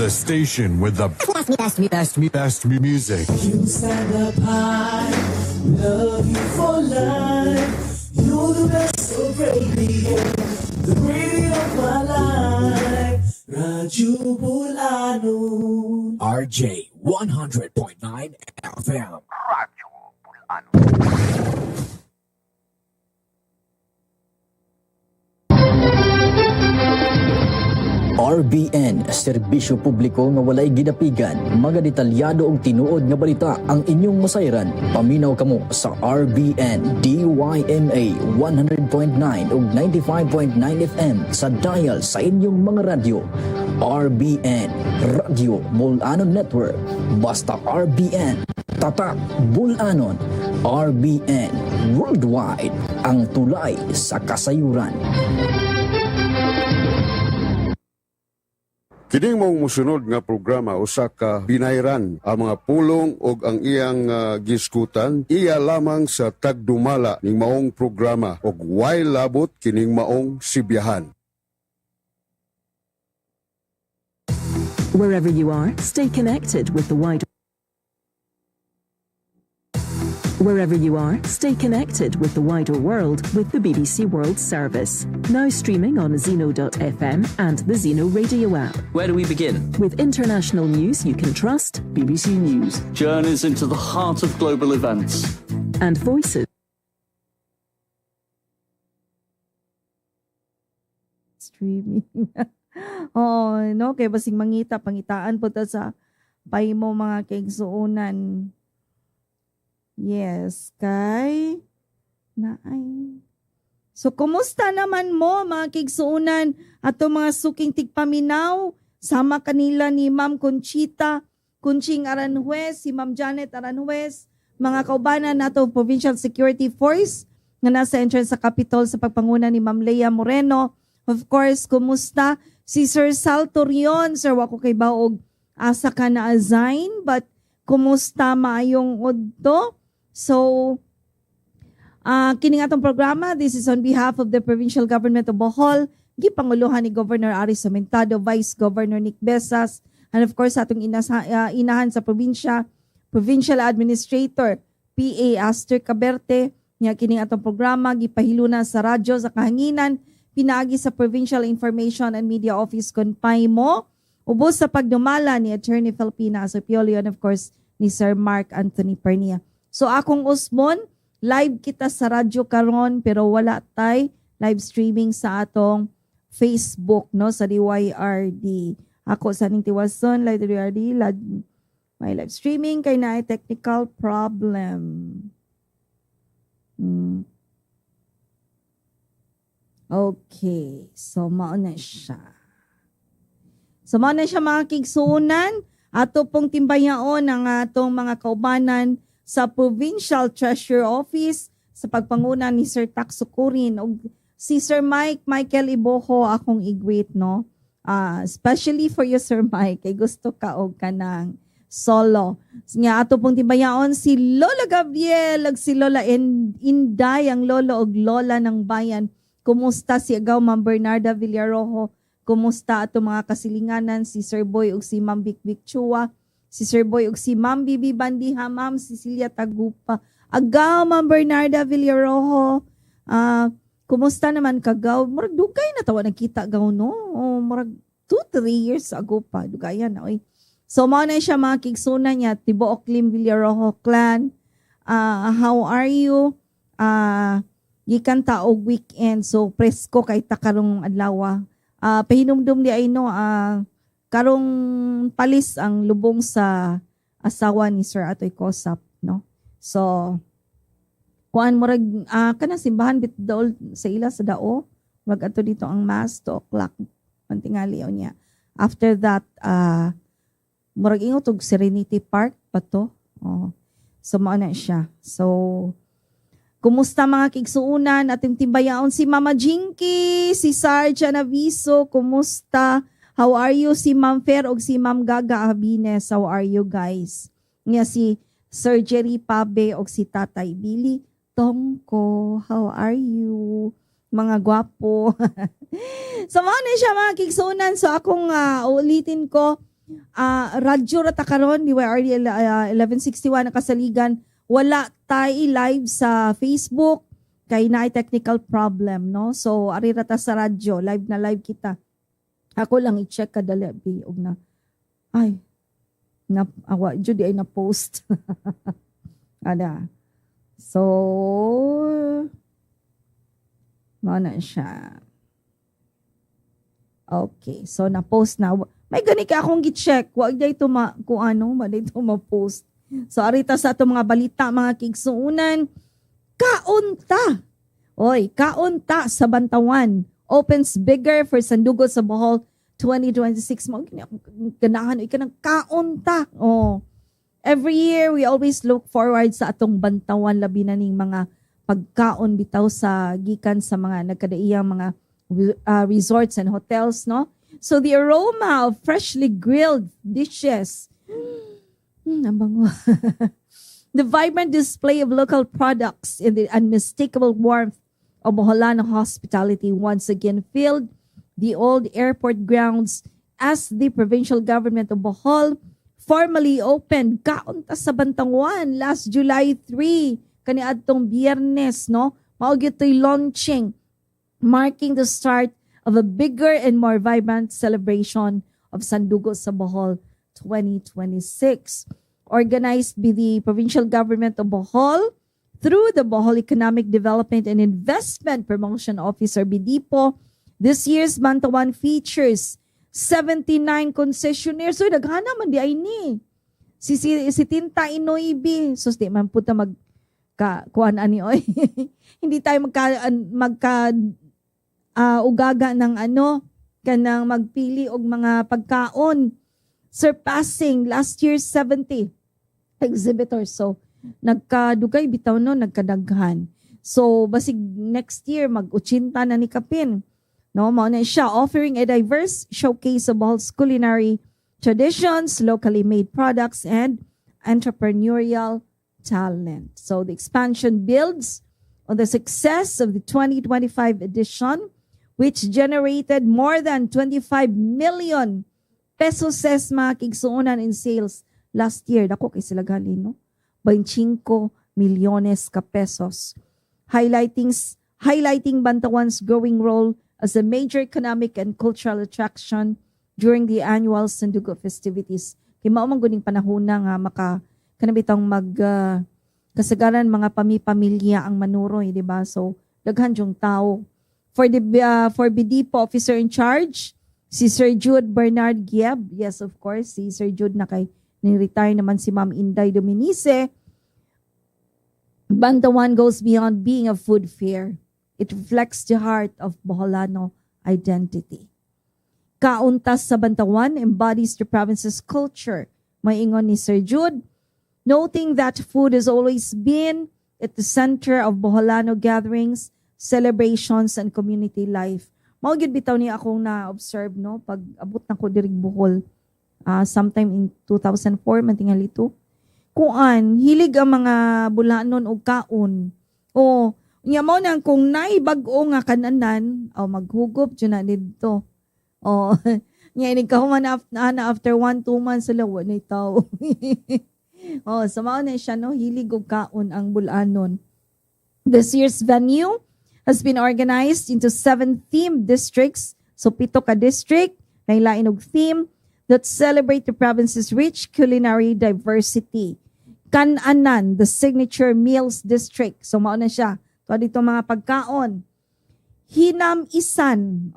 The station with the best music. You stand up high, love you for life. You're the best of radio, the radio of my life. Radyo Bulanon. RJ 100.9 FM. RBN, serbisyo publiko nga walay gidapigan, mga detalyado og tinuod nga balita ang inyong masayran. Paminaw kamo sa RBN DYMA 100.9 ug 95.9 FM sa dial sa inyong mga radyo. RBN, Radyo Bulanon Network. Basta RBN, tatak Bulanon. RBN, worldwide, ang tulay sa kasayuran. Kining mong musunod nga programa usa ka binayran ang mga pulong ug ang iyang giskutan iya lamang sa tagdumala ning maong programa ug way labot kining maong sibiyahan. Wherever you are, stay connected with the wider. Wherever you are, stay connected with the wider world with the BBC World Service. Now streaming on Zeno.fm and the Zeno Radio app. Where do we begin? With international news you can trust, BBC News. Journeys into the heart of global events. And voices. Streaming. Oh, no, kay basing pangitaan po ta sa pay mo mga kaigsuunan. Yes, kay naay. So, kumusta naman mo mga kigsuunan ato mga suking tigpaminaw? Sama kanila ni Ma'am Conchita, Kunching Aranjuez, si Ma'am Janet Aranjuez, mga kaubanan nato Provincial Security Force nga nasa entrance sa Capitol sa pagpanguna ni Ma'am Leia Moreno. Of course, kumusta si Sir Sal Torion? Sir, wako kay baog asa ka na assign, but kumusta maayong odto? So, kining atong programa, this is on behalf of the Provincial Government of Bohol, gipanguluhan ni Governor Aris Samentado, Vice Governor Nick Besas, and of course atong inahan sa probinsya, Provincial Administrator PA Aster Caberte, nga kining atong programa gipahiluna sa radyo sa kahanginan, pinaagi sa Provincial Information and Media Office kon mo, ubos sa pagdumala ni Attorney Filipina Asopiolio, and of course ni Sir Mark Anthony Pernia. So akong Osmon, live kita sa radyo karon pero wala tay live streaming sa atong Facebook no sa DYRD. Ako sa ning tiwason live DYRD, may live streaming kay naay technical problem. Okay, so mao na siya. So mao na siya mga kigsuunan, ato pong timbayaon ang atong mga kaubanan sa Provincial Treasurer Office sa pagpanguna ni Sir Taksukurin o si Sir Michael Iboho akong i-greet no. Especially for you Sir Mike, kay gusto ka og kanang solo. Nga ato pong tibayaon si Lola Gabriel ag si Lola Inday ang lolo og lola ng bayan. Kumusta si Agaw Ma'am Bernarda Villarojo? Kumusta ato mga kasilinganan si Sir Boy ug si Ma'am Bikbik Chua? Si Sir Boy ug si Ma'am Bibi Bandiha, Ma'am Cecilia Tagupa, Agaw Ma'am Bernarda Villarojo. Kumusta naman kagaw? Murag dugay na tawa nagkita gaw no. Murag 2-3 years ago pa dugayan na oy. So mao na siya mga kigsunan niya tibuok Lim Villarojo clan. How are you? Gikan ta og weekend so presko kay ta karong adlaw. Pahinumdum di ay no karong palis ang lubong sa asawa ni Sir Atoy Kosap, no? So, kuan murag kana simbahan bit daol sa ila sa dao, murag ato dito ang mass 2 o'clock pantingali niya. After that, murag ingot og Serenity Park pa to. Oh. So mao na siya. So, kumusta mga kigsuunan ating timbayaon si Mama Jinky, si Sarja Naviso, kumusta? How are you si Ma'am Fer o si Ma'am Gaga Abines? How are you guys? Nga si Sir Jerry Pabe o si Tatay Billy Tongko. How are you? Mga gwapo. So, mga na siya mga kigsunan. So, akong ulitin ko, radyo rata karon di YRD 1161 na kasaligan. Wala tayo live sa Facebook kay naay technical problem, no? So ari rata sa radyo, live na live kita. Ako lang i-check kadali og na. Ay. Na awa jud ay na post. Ada. So mana siya. Okay, so na-post na. May gani ka akong gi-check. Wag day to kung ano, maday to ma-post. So arita sa ato mga balita, mga kigsuunan, kaunta. Oy, kaunta sa Bantawan opens bigger for Sandugo sa Bohol 2026. Mo ganahan ka ng kaunta. Oh. Every year we always look forward sa atong Bantawan labi na ning mga pagkaon bitaw sa gikan sa mga nagkadaiyang mga resorts and hotels, no? So the aroma of freshly grilled dishes, ang bango. The vibrant display of local products and the unmistakable warmth of Boholano hospitality once again filled the old airport grounds as the provincial government of Bohol formally opened kaunta sa Bantawan last July 3 kaniadtong Biyernes, no? Mao gyud launching, marking the start of a bigger and more vibrant celebration of Sandugo sa Bohol 2026. Organized by the provincial government of Bohol through the Bohol Economic Development and Investment Promotion Officer, BDPO, this year's Bantawan features 79 concessionaires. So, daghana man di ay ni. Si Tinta Inoibi. So, di man puta kuan ani oy. Hindi tayo ugaga ng kanang magpili og mga pagkaon, surpassing last year's 70 exhibitors. So nagkadugay bitaw no, nagkadaghan. So basig next year mag-80 na ni kapin, no? Mao na siya, offering a diverse showcase of Bohol's culinary traditions, locally made products, and entrepreneurial talent. So the expansion builds on the success of the 2025 edition, which generated more than 25 million pesos mga kigsuonan in sales last year. Dako kay sila gali, no? 25 milyones ka pesos. Highlighting Bantawan's growing role as a major economic and cultural attraction during the annual Sandugo festivities. Kay mao man guning panahon nga kanabitang kasagaran mga pamilya ang manuroy, di ba? So daghan yung tao. For BDPO officer in charge, si Sir Jude Bernard Gieb. Yes, of course, si Sir Jude ni-retire naman si Ma'am Inday Dominice. Bantawan goes beyond being a food fair. It reflects the heart of Boholano identity. Kauntas sa Bantawan embodies the province's culture. May ingon ni Sir Jude, noting that food has always been at the center of Boholano gatherings, celebrations, and community life. Mao gyud bitaw ni akong na-observe, no, pag abot na ko dirig Bohol, sometime in 2004 man tingali to. Kuan, hilig ang mga bulanon og kaon. O nya mao nang kung naay bag-o nga kananan, maghugop jud na didto. O nya ini kahuman after 1-2 months sila wa na tawo. So mao na siya, no, hilig og kaon ang bulanon. This year's venue has been organized into 7 themed districts. So 7 ka district, nailain og theme that celebrate the province's rich culinary diversity. Kananan, the signature meals district. So mao na siya. So dito mga pagkaon. Hinam-isan.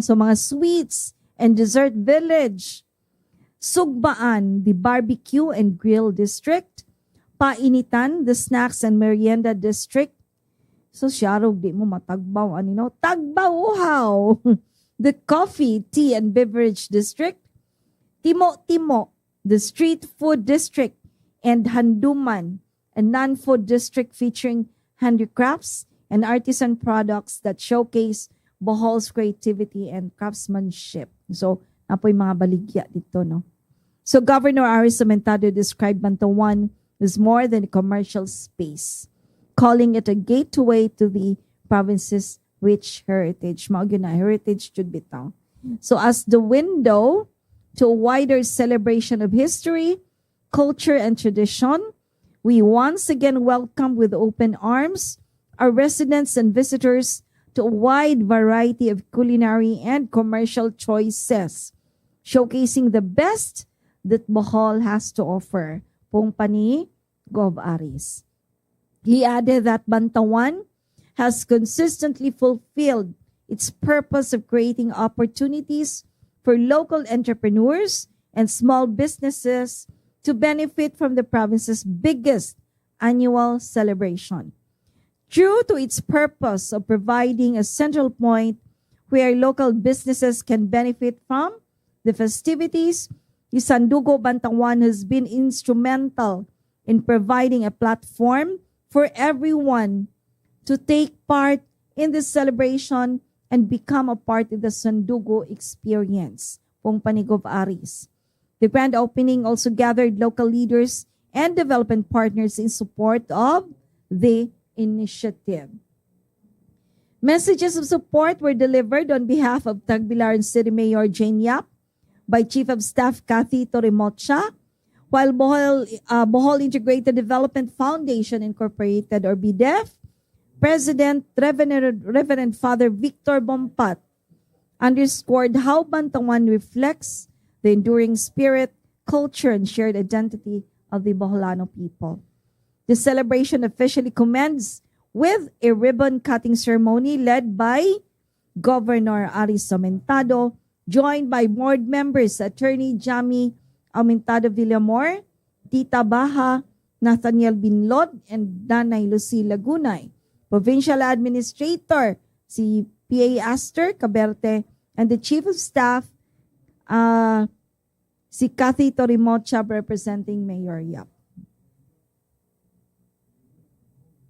So mga sweets and dessert village. Sugbaan, the barbecue and grill district. Painitan, the snacks and merienda district. So siyarog di mo matagbaw anino. Tagbaw-uhaw. The coffee, tea, and beverage district. Timo-timo, the street food district. And Handuman, a non-food district featuring handicrafts and artisan products that showcase Bohol's creativity and craftsmanship. So, napoy mga baligya dito, no? So, Governor Aris Sementado described Bantawan as more than a commercial space, calling it a gateway to the province's rich heritage. Mao gyud na heritage jud bitaw. So as the window to a wider celebration of history, culture, and tradition. We once again welcome with open arms our residents and visitors to a wide variety of culinary and commercial choices, showcasing the best that Bohol has to offer. Pungpa ni Gov. Aris. He added that Bantawan has consistently fulfilled its purpose of creating opportunities for local entrepreneurs and small businesses to benefit from the province's biggest annual celebration. True to its purpose of providing a central point where local businesses can benefit from the festivities, the Sandugo Bantawan has been instrumental in providing a platform for everyone to take part in the celebration and become a part of the Sandugo experience. Pungpa ni Gov. Aris. The grand opening also gathered local leaders and development partners in support of the initiative. Messages of support were delivered on behalf of Tagbilaran City Mayor Jane Yap by Chief of Staff Kathy Torimocha, while Bohol Integrated Development Foundation Incorporated or BDF President Reverend Father Victor Bompat underscored how Bantawan reflects the enduring spirit, culture, and shared identity of the Boholano people. The celebration officially commenced with a ribbon-cutting ceremony led by Governor Aris Aumentado, joined by board members Attorney Jamie Aumentado Villamor, Tita Baha, Nathaniel Binlod, and Danay Lucy Lagunay. Provincial Administrator si P.A. Aster Caberte, and the Chief of Staff si Kathy Torimocha representing Mayor Yap.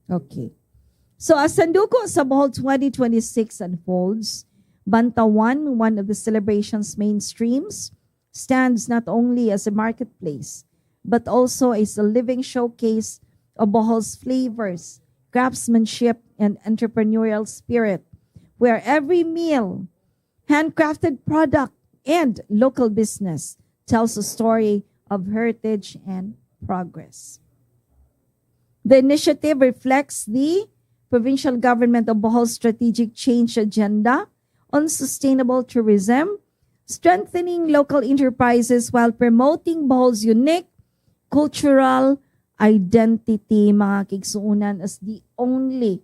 Okay. So as Sandugo sa Bohol 2026 unfolds, Bantawan, one of the celebration's main streams, stands not only as a marketplace, but also as a living showcase of Bohol's flavors, craftsmanship, and entrepreneurial spirit, where every meal, handcrafted product, and local business tells a story of heritage and progress. The initiative reflects the provincial government of Bohol's strategic change agenda on sustainable tourism, strengthening local enterprises while promoting Bohol's unique cultural identity, mga kigsuunan, as the only,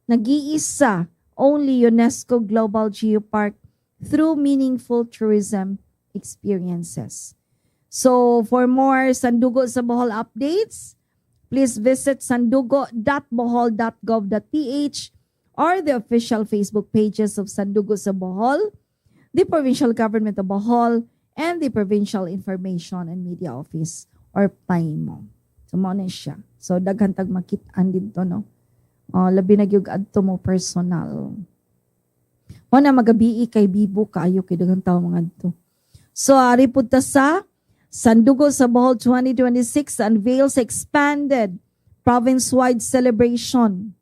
nag-iisa, only UNESCO Global Geopark through meaningful tourism experiences. So for more Sandugo sa Bohol updates, please visit sandugo.bohol.gov.ph or the official Facebook pages of Sandugo sa Bohol, the Provincial Government of Bohol, and the Provincial Information and Media Office or PAIMO. So mo na siya. So daghan tag makit-an dito, no? Labi na gyud adto mo personal. Mo na magabii kay Bibo kaayo kay daghang tawo mga adto. So ari pud ta sa Sandugo sa Bohol 2026 unveils expanded province-wide celebration.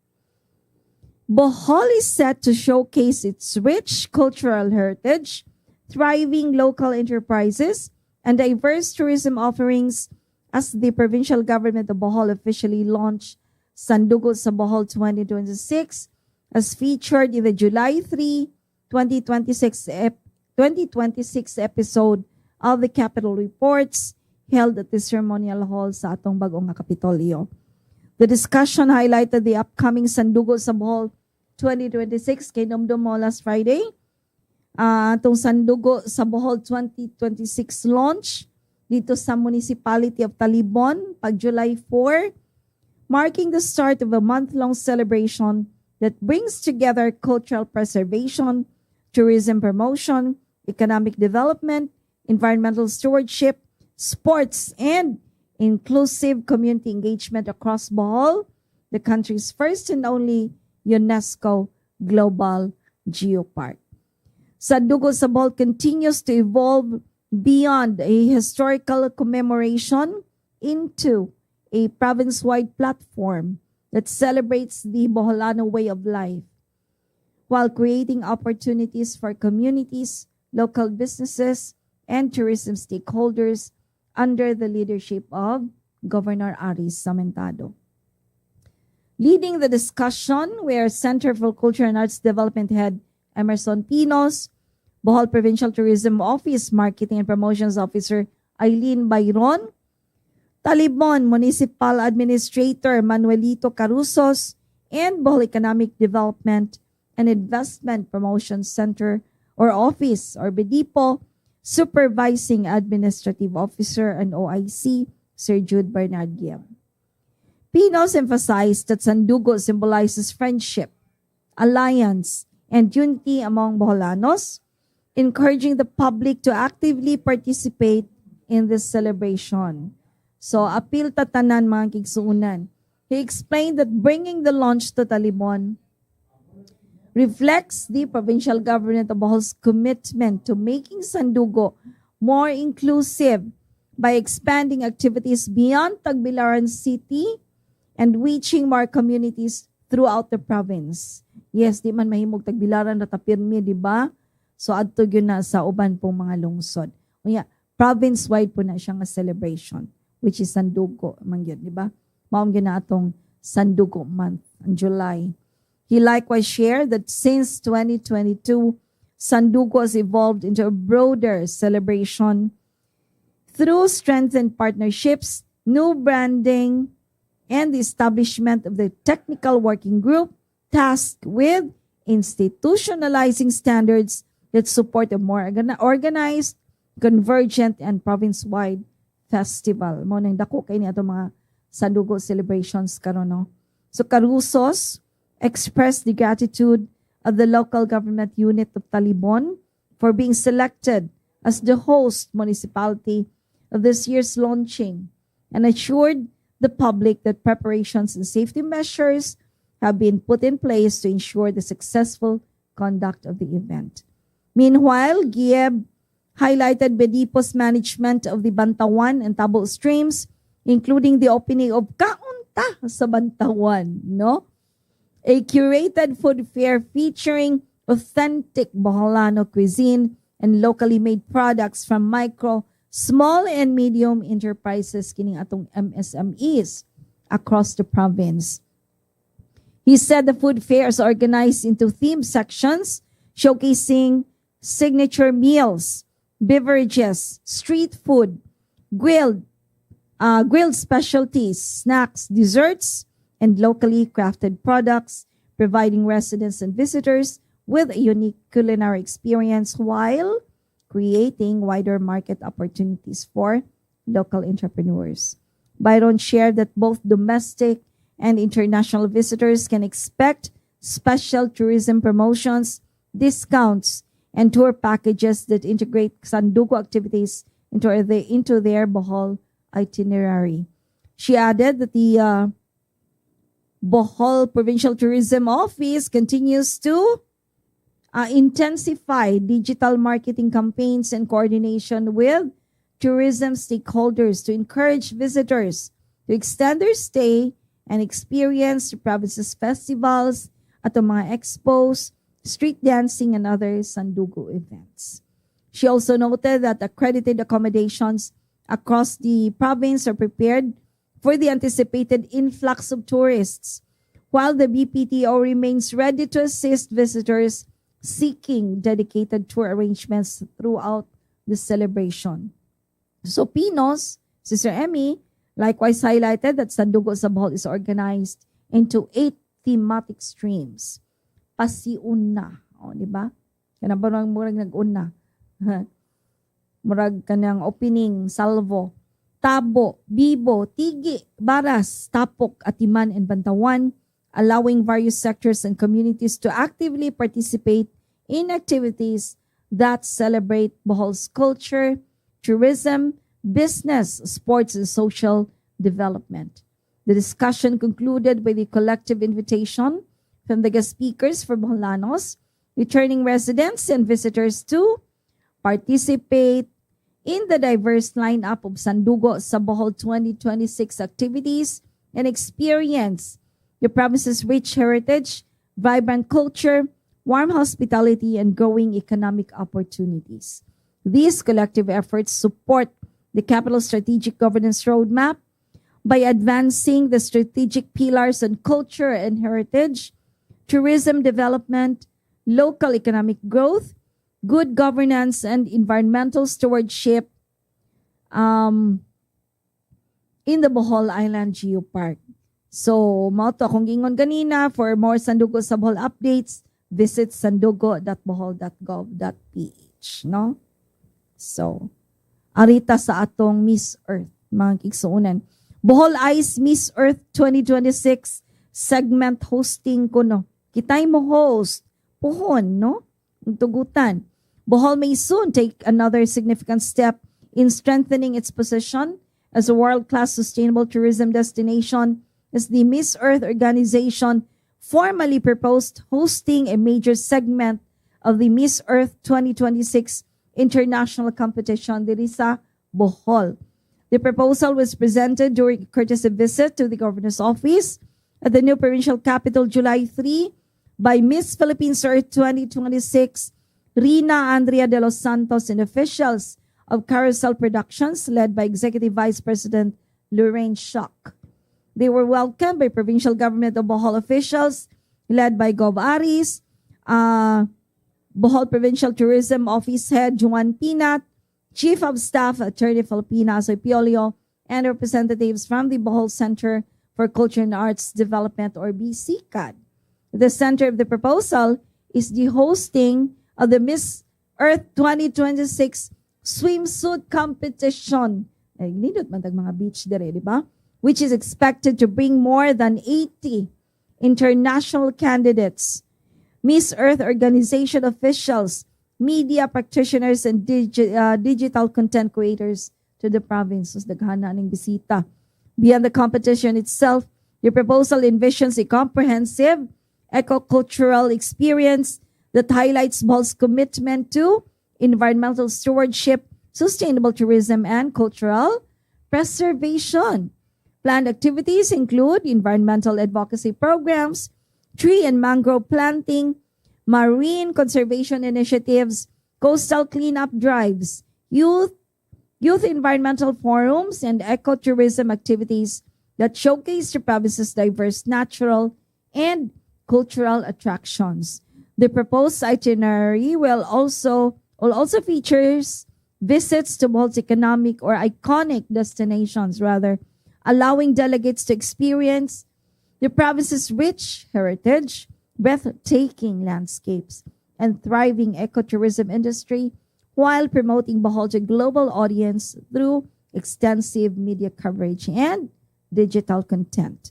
Bohol is set to showcase its rich cultural heritage, thriving local enterprises, and diverse tourism offerings as the provincial government of Bohol officially launched Sandugo sa Bohol 2026 as featured in the July 3, 2026 episode of the Capital Reports held at the ceremonial hall sa atong bagong Kapitolyo. The discussion highlighted the upcoming Sandugo sa Bohol 2026 kay Nomdom mo last Friday. Itong Sandugo sa Bohol 2026 launch dito sa Municipality of Talibon pag July 4, marking the start of a month-long celebration that brings together cultural preservation, tourism promotion, economic development, environmental stewardship, sports, and inclusive community engagement across Bohol, the country's first and only UNESCO Global Geopark. Sandugo sa Bohol continues to evolve beyond a historical commemoration into a province-wide platform that celebrates the Boholano way of life while creating opportunities for communities, local businesses, and tourism stakeholders under the leadership of Governor Aris Samentado. Leading the discussion were Center for Culture and Arts Development Head Emerson Pinos, Bohol Provincial Tourism Office Marketing and Promotions Officer Eileen Bayron, Talibon Municipal Administrator Manuelito Carusos, and Bohol Economic Development and Investment Promotion Center or Office or BEDIPO Supervising Administrative Officer and OIC Sir Jude Bernard Guiem. Pinos emphasized that Sandugo symbolizes friendship, alliance, and unity among Boholanos, encouraging the public to actively participate in this celebration. So, appeal tatanan mga kigsuunan. He explained that bringing the launch to Talibon reflects the provincial government of Bohol's commitment to making Sandugo more inclusive by expanding activities beyond Tagbilaran City and reaching more communities throughout the province. Yes, di man mahimog Tagbilaran na tapirmi, di ba? So, adto yun na sa uban pong mga lungsod. Unya, province-wide po na siya nga celebration, which is Sandugo, man yun, di ba? Maong yun na atong Sandugo month, in July. He likewise shared that since 2022, Sandugo has evolved into a broader celebration through strengthened partnerships, new branding, and the establishment of the technical working group tasked with institutionalizing standards that support a more organized, convergent, and province-wide festival. Mo nang dako kay ni ato mga Sandugo celebrations karon, no? So Carusos expressed the gratitude of the local government unit of Talibon for being selected as the host municipality of this year's launching and assured the public that preparations and safety measures have been put in place to ensure the successful conduct of the event. Meanwhile, Gieb highlighted BEDIPO's management of the Bantawan and Tabo streams, including the opening of Kaunta sa Bantawan, no? A curated food fair featuring authentic Boholano cuisine and locally made products from micro, small, and medium enterprises kining atong MSMEs across the province. He said the food fair is organized into theme sections showcasing signature meals, beverages, street food, grilled specialties, snacks, desserts, and locally crafted products, providing residents and visitors with a unique culinary experience while creating wider market opportunities for local entrepreneurs. Byron shared that both domestic and international visitors can expect special tourism promotions, discounts, and tour packages that integrate Sandugo activities into their Bohol itinerary. She added that the Bohol Provincial Tourism Office continues to intensify digital marketing campaigns and coordination with tourism stakeholders to encourage visitors to extend their stay and experience the province's festivals, at mga expos, street dancing, and other Sandugo events. She also noted that accredited accommodations across the province are prepared for the anticipated influx of tourists, while the BPTO remains ready to assist visitors seeking dedicated tour arrangements throughout the celebration. So Pinos, Sister Emmy, likewise highlighted that Sandugo sa Bohol is organized into 8 thematic streams. Pasiuna, di ba? Kana ba murag nag-una? Murag kanang opening, salvo, tabo, bibo, tigi, baras, tapok, atiman, and bantawan, allowing various sectors and communities to actively participate in activities that celebrate Bohol's culture, tourism, business, sports, and social development. The discussion concluded with a collective invitation from the guest speakers for Boholanos, returning residents, and visitors to participate in the diverse lineup of Sandugo sa Bohol 2026 activities and experience the province's rich heritage, vibrant culture, warm hospitality, and growing economic opportunities. These collective efforts support the capital strategic governance roadmap by advancing the strategic pillars on culture and heritage, tourism development, local economic growth, good governance, and environmental stewardship in the Bohol Island Geopark. So, mao to akong gingon ganina. For more Sandugo sa Bohol updates, visit sandugo.bohol.gov.ph. No? So, arita sa atong Miss Earth, mga kigsuunan. Bohol Ice Miss Earth 2026 segment hosting ko, no? Kitay mo host. Puhon, no? Ang tugutan. Bohol may soon take another significant step in strengthening its position as a world-class sustainable tourism destination as the Miss Earth organization formally proposed hosting a major segment of the Miss Earth 2026 international competition diri sa Bohol. The proposal was presented during a courtesy visit to the governor's office at the new provincial capital July 3 by Miss Philippines Earth 2026 Rina Andrea de los Santos and officials of Carousel Productions led by Executive Vice President Lorraine Shock. They were welcomed by provincial government of Bohol officials led by Gov. Aris, Bohol Provincial Tourism Office Head Juan Pinat, Chief of Staff Attorney Filipina Asoy Piolio, and representatives from the Bohol Center for Culture and Arts Development or BCCAD. The center of the proposal is the hosting of the Miss Earth 2026 swimsuit competition. Ay, nindot man tag mga beach dire, di ba? Which is expected to bring more than 80 international candidates, Miss Earth organization officials, media practitioners, and digital content creators to the province. Daghana ning bisita. Beyond the competition itself, the proposal envisions a comprehensive eco-cultural experience that highlights Bohol's commitment to environmental stewardship, sustainable tourism, and cultural preservation. Planned activities include environmental advocacy programs, tree and mangrove planting, marine conservation initiatives, coastal cleanup drives, youth environmental forums, and ecotourism activities that showcase the province's diverse natural and cultural attractions. The proposed itinerary will also features visits to Bohol's iconic destinations, allowing delegates to experience the province's rich heritage, breathtaking landscapes, and thriving ecotourism industry while promoting Bohol to global audience through extensive media coverage and digital content.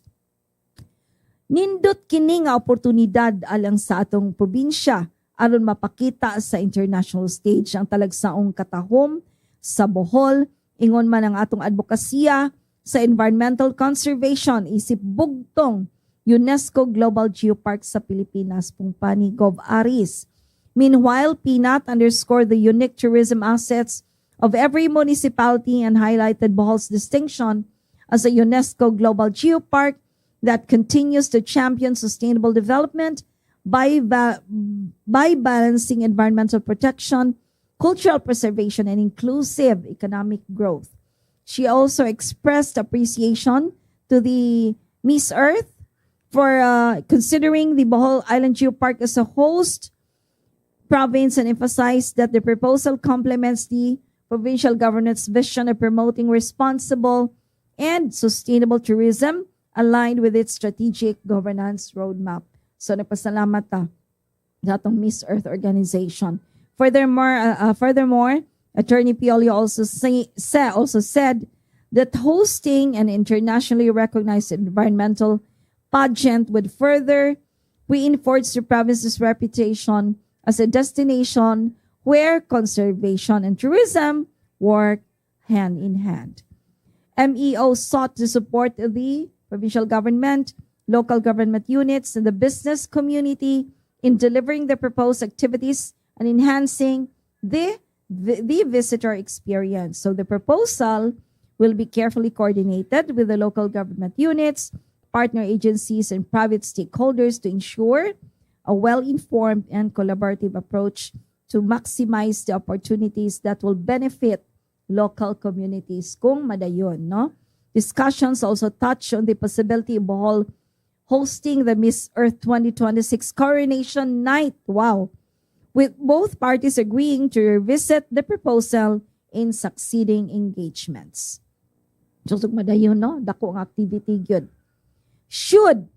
Nindot kini nga oportunidad alang sa atong probinsya aron mapakita sa international stage ang talagsaong katahom sa Bohol, ingon man ang atong advokasya sa environmental conservation isip bugtong UNESCO Global Geopark sa Pilipinas, pungpani Gov. Aris. Meanwhile, Pinat underscored the unique tourism assets of every municipality and highlighted Bohol's distinction as a UNESCO Global Geopark that continues to champion sustainable development by balancing environmental protection, cultural preservation, and inclusive economic growth. She also expressed appreciation to the Miss Earth for considering the Bohol Island Geopark as a host province and emphasized that the proposal complements the provincial government's vision of promoting responsible and sustainable tourism aligned with its strategic governance roadmap. So, nagpasalamat ta sa atong Miss Earth organization. Furthermore, Attorney Piolio also said that hosting an internationally recognized environmental pageant would further reinforce the province's reputation as a destination where conservation and tourism work hand in hand. MEO sought to support the provincial government, local government units, and the business community in delivering the proposed activities and enhancing the visitor experience. So the proposal will be carefully coordinated with the local government units, partner agencies, and private stakeholders to ensure a well-informed and collaborative approach to maximize the opportunities that will benefit local communities kung madayon, no? Discussions also touch on the possibility of Bohol hosting the Miss Earth 2026 Coronation Night. Wow. With both parties agreeing to revisit the proposal in succeeding engagements. Susog madayon, no? Dako ang activity gyud. Should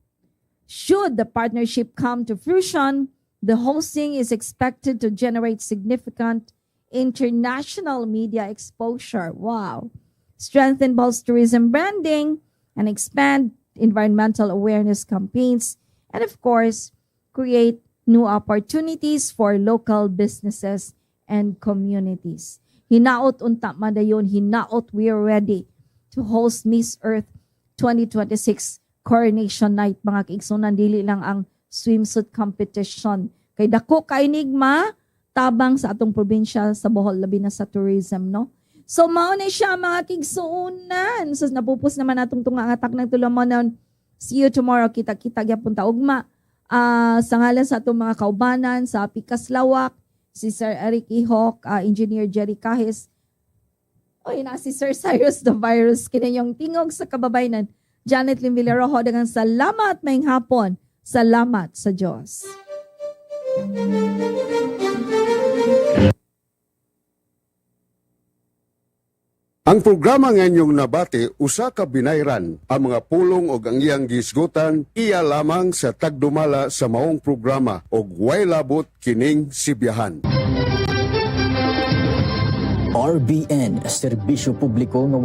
the partnership come to fruition, the hosting is expected to generate significant international media exposure. Wow. Strengthen Bohol's tourism branding and expand environmental awareness campaigns, and of course, create new opportunities for local businesses and communities. Hinaot unta madayon, hinaot we are ready to host Miss Earth 2026 Coronation Night. Mga kaigsunan, dili lang ang swimsuit competition. Kay dako ka enigma, tabang sa atong probinsya sa Bohol, labi na sa tourism, no? So, mao na siya mga kaigsunan. So, napupos naman natong tunga atak ng tulamonon. See you tomorrow. Kita-kita gyapon ta ugma. Sa ngalan sa atong mga kaubanan sa Pikas Lawak, si Sir Eric Ihok, Engineer Jerry Kahis, si Sir Cyrus the Virus, kinayong tingog sa kababayanan, Janet Lim Villarojo, dagang salamat maing hapon. Salamat sa Diyos. Ang programa ngayong nabati, usa ka binayran ang mga pulong o ang iyang gisgutan, iya lamang sa tagdumala sa maong programa o way labot kining sibiyahan. RBN, serbisyo publiko nga